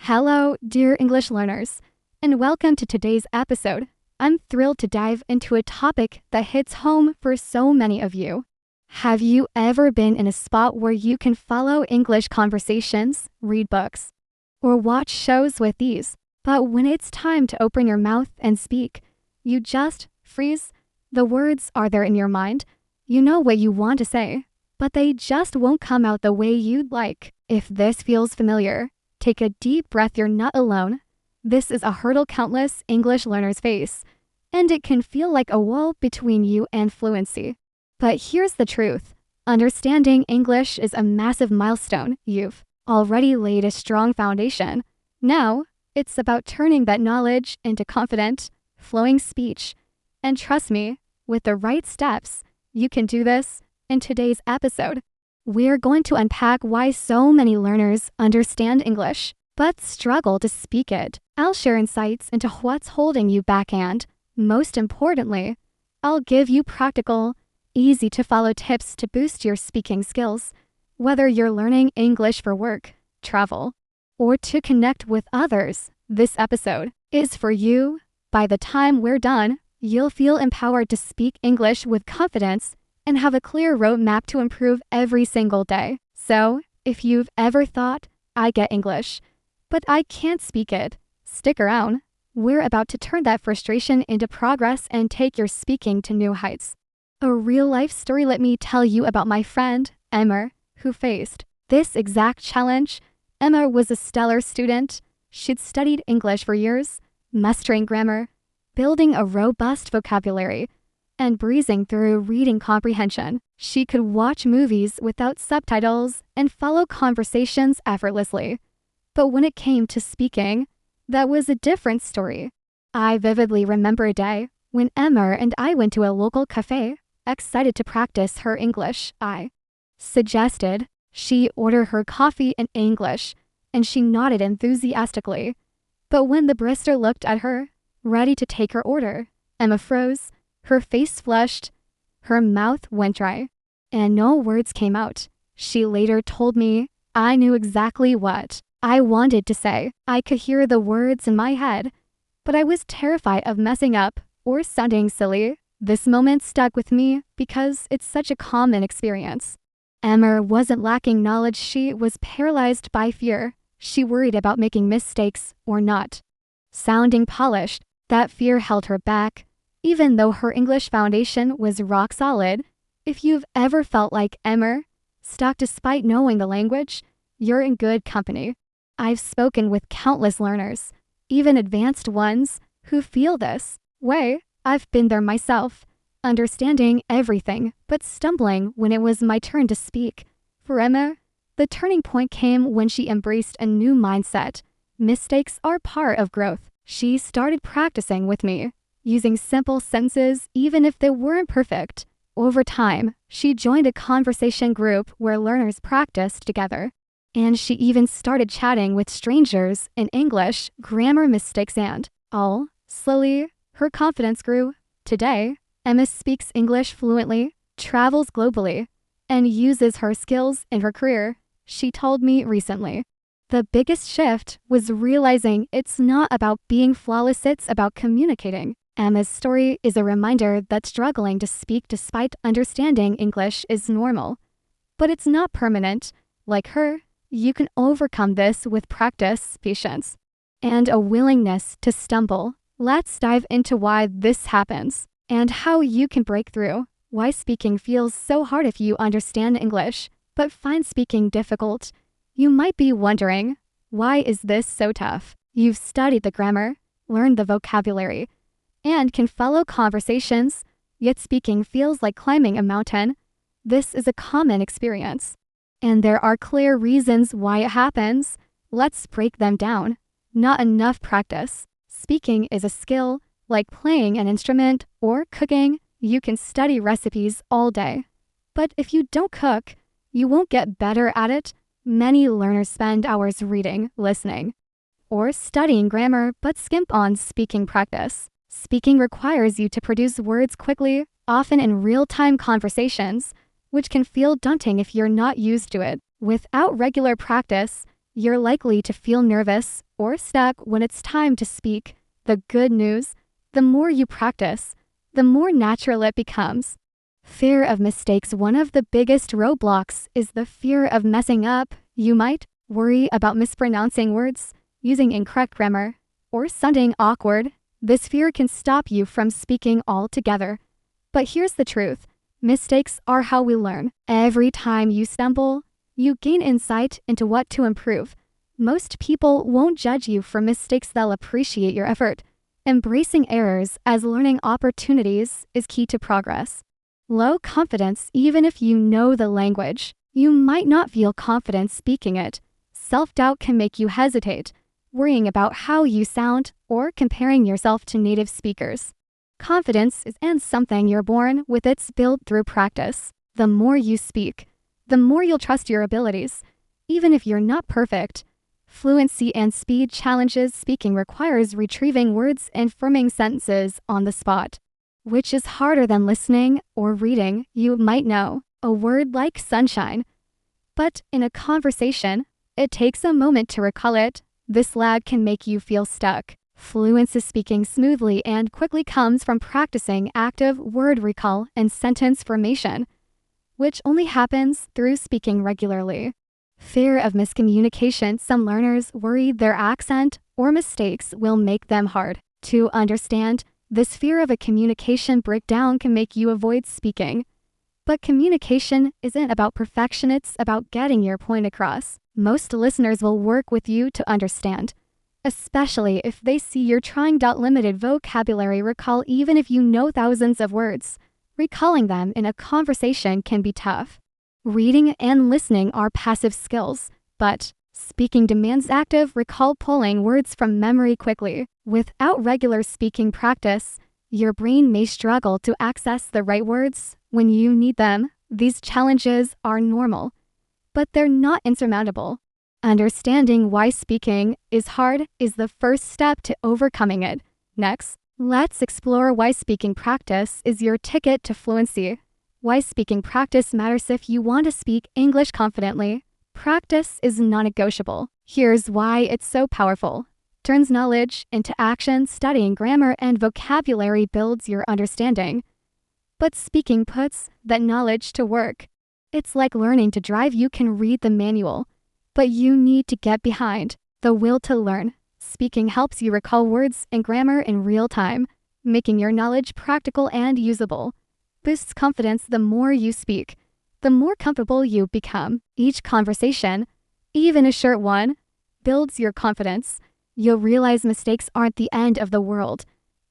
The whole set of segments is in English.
Hello, dear English learners, and welcome to today's episode. I'm thrilled to dive into a topic that hits home for so many of you. Have you ever been in a spot where you can follow English conversations, read books, or watch shows with ease, but when it's time to open your mouth and speak, you just freeze? The words are there in your mind. You know what you want to say, but they just won't come out the way you'd like. If this feels familiar, take a deep breath. You're not alone. This is a hurdle countless English learners face, and it can feel like a wall between you and fluency. But here's the truth. Understanding English is a massive milestone. You've already laid a strong foundation. Now, it's about turning that knowledge into confident, flowing speech. And trust me, with the right steps, you can do this. In today's episode, we're going to unpack why so many learners understand English, but struggle to speak it. I'll share insights into what's holding you back and, most importantly, I'll give you practical, easy-to-follow tips to boost your speaking skills, whether you're learning English for work, travel, or to connect with others. This episode is for you. By the time we're done, you'll feel empowered to speak English with confidence and have a clear roadmap to improve every single day. So, if you've ever thought, I get English, but I can't speak it, stick around. We're about to turn that frustration into progress and take your speaking to new heights. A real-life story. Let me tell you about my friend, Emma, who faced this exact challenge. Emma was a stellar student. She'd studied English for years, mastering grammar, building a robust vocabulary, and breezing through reading comprehension. She could watch movies without subtitles and follow conversations effortlessly. But when it came to speaking, that was a different story. I vividly remember a day when Emma and I went to a local cafe, excited to practice her English. I suggested she order her coffee in English, and she nodded enthusiastically. But when the barista looked at her, ready to take her order, Emma froze. Her face flushed, her mouth went dry, and no words came out. She later told me, I knew exactly what I wanted to say. I could hear the words in my head, but I was terrified of messing up or sounding silly. This moment stuck with me because it's such a common experience. Emma wasn't lacking knowledge, she was paralyzed by fear. She worried about making mistakes or not sounding polished. That fear held her back, even though her English foundation was rock solid. If you've ever felt like Emma, stuck despite knowing the language, you're in good company. I've spoken with countless learners, even advanced ones, who feel this way. I've been there myself, understanding everything, but stumbling when it was my turn to speak. For Emma, the turning point came when she embraced a new mindset. Mistakes are part of growth. She started practicing with me, using simple sentences even if they weren't perfect. Over time, she joined a conversation group where learners practiced together. And she even started chatting with strangers in English, grammar mistakes and all. Slowly, her confidence grew. Today, Emma speaks English fluently, travels globally, and uses her skills in her career. She told me recently, the biggest shift was realizing it's not about being flawless, it's about communicating. Emma's story is a reminder that struggling to speak despite understanding English is normal. But it's not permanent. Like her, you can overcome this with practice, patience, and a willingness to stumble. Let's dive into why this happens and how you can break through. Why speaking feels so hard. If you understand English but find speaking difficult, you might be wondering, why is this so tough? You've studied the grammar, learned the vocabulary, and can follow conversations, yet speaking feels like climbing a mountain. This is a common experience, and there are clear reasons why it happens. Let's break them down. Not enough practice. Speaking is a skill, like playing an instrument or cooking. You can study recipes all day, but if you don't cook, you won't get better at it. Many learners spend hours reading, listening, or studying grammar but skimp on speaking practice. Speaking requires you to produce words quickly, often in real-time conversations, which can feel daunting if you're not used to it. Without regular practice, you're likely to feel nervous or stuck when it's time to speak. The good news, the more you practice, the more natural it becomes. Fear of mistakes. One of the biggest roadblocks is the fear of messing up. You might worry about mispronouncing words, using incorrect grammar, or sounding awkward. This fear can stop you from speaking altogether. But here's the truth. Mistakes are how we learn. Every time you stumble, you gain insight into what to improve. Most people won't judge you for mistakes, they'll appreciate your effort. Embracing errors as learning opportunities is key to progress. Low confidence. Even if you know the language, you might not feel confident speaking it. Self-doubt can make you hesitate, worrying about how you sound or comparing yourself to native speakers. Confidence isn't something you're born with, it's built through practice. The more you speak, the more you'll trust your abilities, even if you're not perfect. Fluency and speed challenges. Speaking requires retrieving words and forming sentences on the spot, which is harder than listening or reading. You might know a word like sunshine, but in a conversation, it takes a moment to recall it. This lag can make you feel stuck. Fluency. Speaking smoothly and quickly comes from practicing active word recall and sentence formation, which only happens through speaking regularly. Fear of miscommunication. Some learners worry their accent or mistakes will make them hard to understand. This fear of a communication breakdown can make you avoid speaking. But communication isn't about perfection, it's about getting your point across. Most listeners will work with you to understand, especially if they see you're trying. Limited vocabulary recall. Even if you know thousands of words, recalling them in a conversation can be tough. Reading and listening are passive skills, but speaking demands active recall, pulling words from memory quickly. Without regular speaking practice, your brain may struggle to access the right words when you need them. These challenges are normal, but they're not insurmountable. Understanding why speaking is hard is the first step to overcoming it. Next, let's explore why speaking practice is your ticket to fluency. Why speaking practice matters. If you want to speak English confidently, practice is non-negotiable. Here's why it's so powerful. Turns knowledge into action. Studying grammar and vocabulary builds your understanding, but speaking puts that knowledge to work. It's like learning to drive. You can read the manual, but you need to get behind the will to learn. Speaking helps you recall words and grammar in real time, making your knowledge practical and usable. Boosts confidence. The more you speak, the more comfortable you become. Each conversation, even a short one, builds your confidence. You'll realize mistakes aren't the end of the world,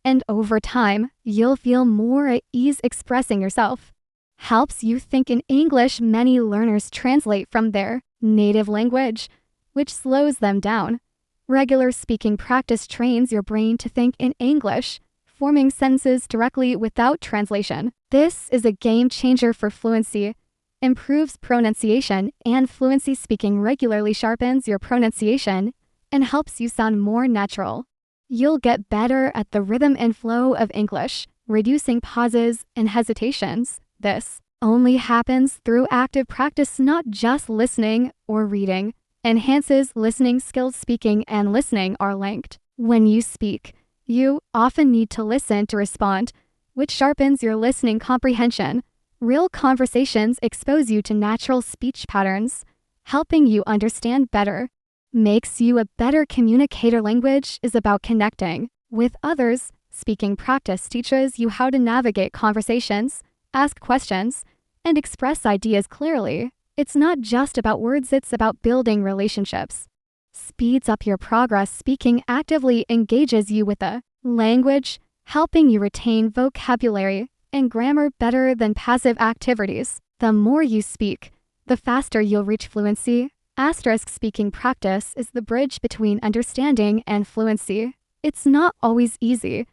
and over time, you'll feel more at ease expressing yourself. Helps you think in English. Many learners translate from their native language, which slows them down. Regular speaking practice trains your brain to think in English, forming sentences directly without translation. This is a game changer for fluency. Improves pronunciation and fluency. Speaking regularly sharpens your pronunciation and helps you sound more natural. You'll get better at the rhythm and flow of English, reducing pauses and hesitations. This only happens through active practice, not just listening or reading. Enhances listening skills. Speaking and listening are linked. When you speak, you often need to listen to respond, which sharpens your listening comprehension. Real conversations expose you to natural speech patterns, helping you understand better. Makes you a better communicator. Language is about connecting with others. Speaking practice teaches you how to navigate conversations, ask questions, and express ideas clearly. It's not just about words, it's about building relationships. Speeds up your progress. Speaking actively engages you with the language, helping you retain vocabulary and grammar better than passive activities. The more you speak, the faster you'll reach fluency. Asterisk. Speaking practice is the bridge between understanding and fluency. It's not always easy,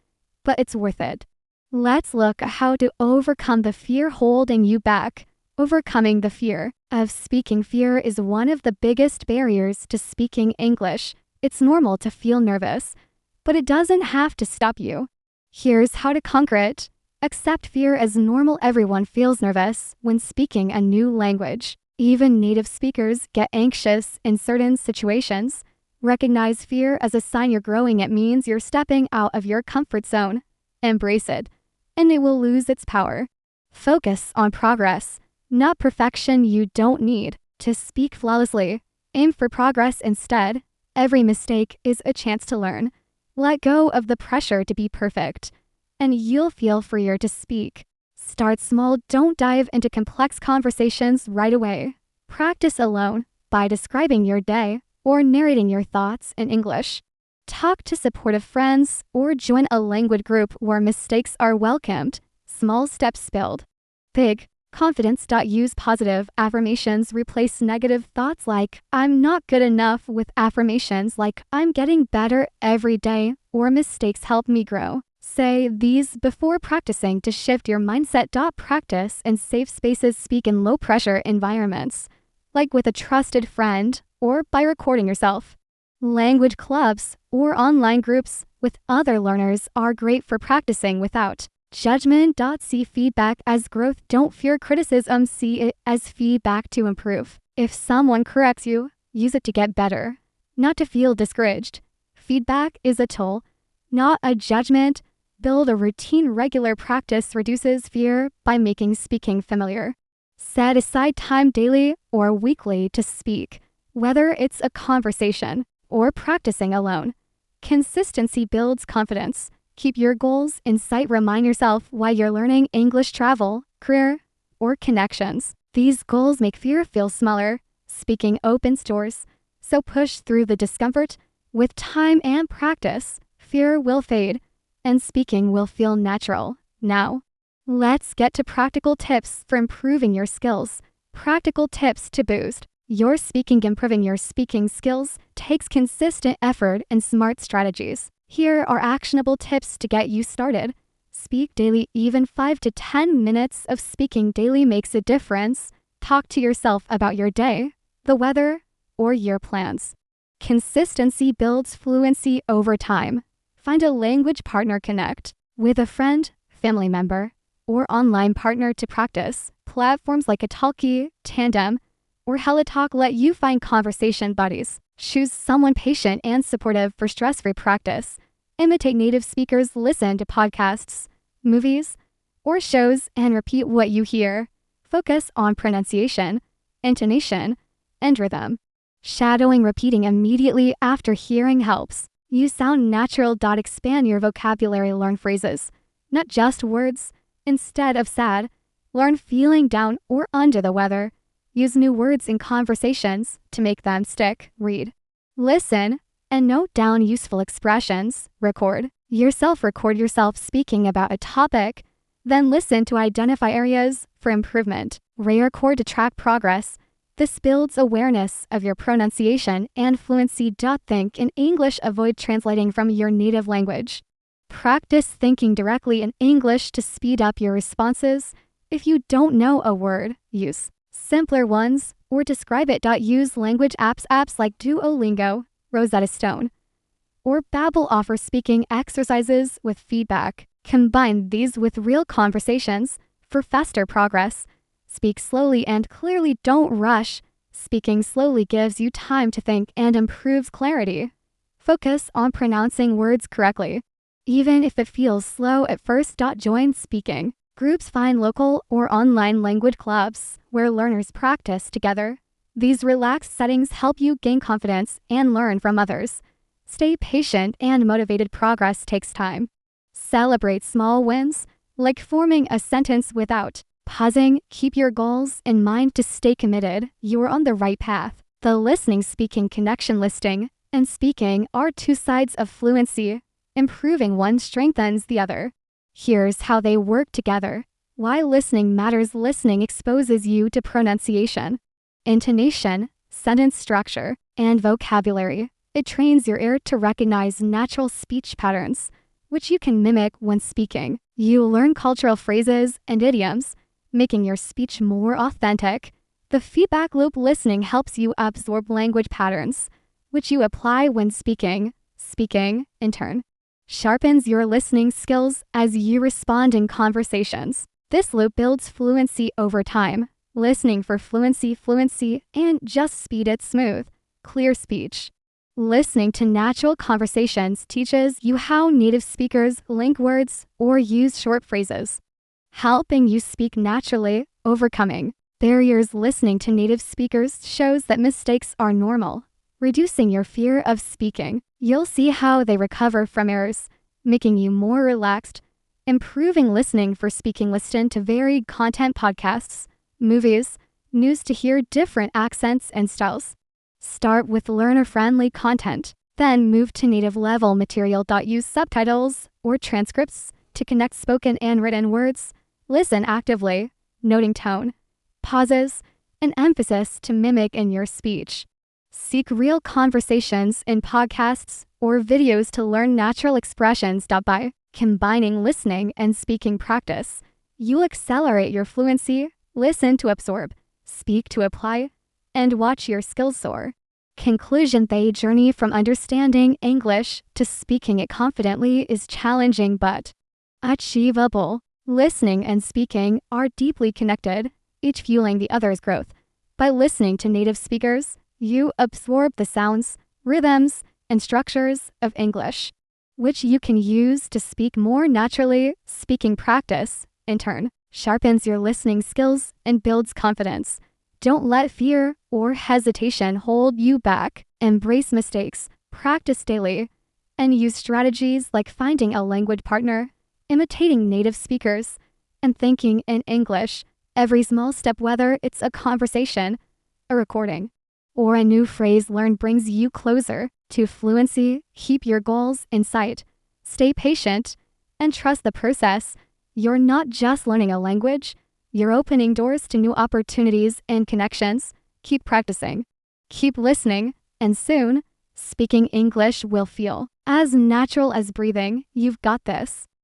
but it's worth it. Let's look at how to overcome the fear holding you back. Overcoming the fear of speaking. Fear is one of the biggest barriers to speaking English. It's normal to feel nervous, but it doesn't have to stop you. Here's how to conquer it. Accept fear as normal. Everyone feels nervous when speaking a new language. Even native speakers get anxious in certain situations. Recognize fear as a sign you're growing. It means you're stepping out of your comfort zone. Embrace it, and it will lose its power. Focus on progress, not perfection. You don't need to speak flawlessly. Aim for progress instead. Every mistake is a chance to learn. Let go of the pressure to be perfect, and you'll feel freer to speak. Start small. Don't dive into complex conversations right away. Practice alone by describing your day or narrating your thoughts in English. Talk to supportive friends or join a language group where mistakes are welcomed. Small steps build big confidence. Use positive affirmations. Replace negative thoughts like "I'm not good enough" with affirmations like "I'm getting better every day" or "mistakes help me grow." Say these before practicing to shift your mindset. Practice in safe spaces. Speak in low-pressure environments, like with a trusted friend or by recording yourself. Language clubs or online groups with other learners are great for practicing without judgment. See feedback as growth. Don't fear criticism. See it as feedback to improve. If someone corrects you, use it to get better, not to feel discouraged. Feedback is a tool, not a judgment. Build a routine. Regular practice reduces fear by making speaking familiar. Set aside time daily or weekly to speak, whether it's a conversation or practicing alone. Consistency builds confidence. Keep your goals in sight. Remind yourself why you're learning English. Travel, career, or connections. These goals make fear feel smaller. Speaking opens doors, so push through the discomfort. With time and practice, fear will fade, and speaking will feel natural. Now, let's get to practical tips for improving your skills. Practical tips to boost your speaking. Improving your speaking skills takes consistent effort and smart strategies. Here are actionable tips to get you started. Speak daily. Even 5 to 10 minutes of speaking daily makes a difference. Talk to yourself about your day, the weather, or your plans. Consistency builds fluency over time. Find a language partner. Connect with a friend, family member, or online partner to practice. Platforms like Italki, Tandem, or HelloTalk let you find conversation buddies. Choose someone patient and supportive for stress-free practice. Imitate native speakers. Listen to podcasts, movies, or shows and repeat what you hear. Focus on pronunciation, intonation, and rhythm. Shadowing. Repeating immediately after hearing helps. You sound natural. Expand your vocabulary. Learn phrases, not just words. Instead of sad, learn feeling down or under the weather. Use new words in conversations to make them stick. Read, listen, and note down useful expressions. Record yourself speaking about a topic, then listen to identify areas for improvement. Record to track progress. This builds awareness of your pronunciation and fluency. Think in English. Avoid translating from your native language. Practice thinking directly in English to speed up your responses. If you don't know a word, use simpler ones or describe it. Use language apps like Duolingo, Rosetta Stone, or Babbel offer speaking exercises with feedback. Combine these with real conversations for faster progress. Speak slowly and clearly. Don't rush. Speaking slowly gives you time to think and improves clarity. Focus on pronouncing words correctly, even if it feels slow at first. Join speaking groups. Find local or online language clubs where learners practice together. These relaxed settings help you gain confidence and learn from others. Stay patient and motivated. Progress takes time. Celebrate small wins, like forming a sentence without pausing. Keep your goals in mind to stay committed. You're on the right path. The listening speaking connection. Listening and speaking are two sides of fluency. Improving one strengthens the other. Here's how they work together. Why listening matters. Listening exposes you to pronunciation, intonation, sentence structure, and vocabulary. It trains your ear to recognize natural speech patterns, which you can mimic when speaking. You learn cultural phrases and idioms, making your speech more authentic. The feedback loop. Listening helps you absorb language patterns, which you apply when speaking. Speaking, in turn, sharpens your listening skills as you respond in conversations. This loop builds fluency over time. listening for fluency, and just speed it smooth, clear speech. Listening to natural conversations teaches you how native speakers link words or use short phrases, helping you speak naturally. Overcoming barriers. Listening to native speakers shows that mistakes are normal, reducing your fear of speaking. You'll see how they recover from errors, making you more relaxed. Improving listening for speaking. Listen to varied content, podcasts, movies, news to hear different accents and styles. Start with learner-friendly content, then move to native-level material. Use subtitles or transcripts to connect spoken and written words. Listen actively, noting tone, pauses, and emphasis to mimic in your speech. Seek real conversations in podcasts or videos to learn natural expressions. By combining listening and speaking practice, you'll accelerate your fluency. Listen to absorb, speak to apply, and watch your skills soar. Conclusion. The journey from understanding English to speaking it confidently is challenging but achievable. Listening and speaking are deeply connected, each fueling the other's growth. By listening to native speakers, you absorb the sounds, rhythms, and structures of English, which you can use to speak more naturally. Speaking practice, in turn, sharpens your listening skills and builds confidence. Don't let fear or hesitation hold you back. Embrace mistakes, practice daily, and use strategies like finding a language partner, imitating native speakers, and thinking in English. Every small step, whether it's a conversation, a recording, or a new phrase learned, brings you closer to fluency. Keep your goals in sight, stay patient, and trust the process. You're not just learning a language, you're opening doors to new opportunities and connections. Keep practicing, keep listening, and soon, speaking English will feel as natural as breathing. You've got this.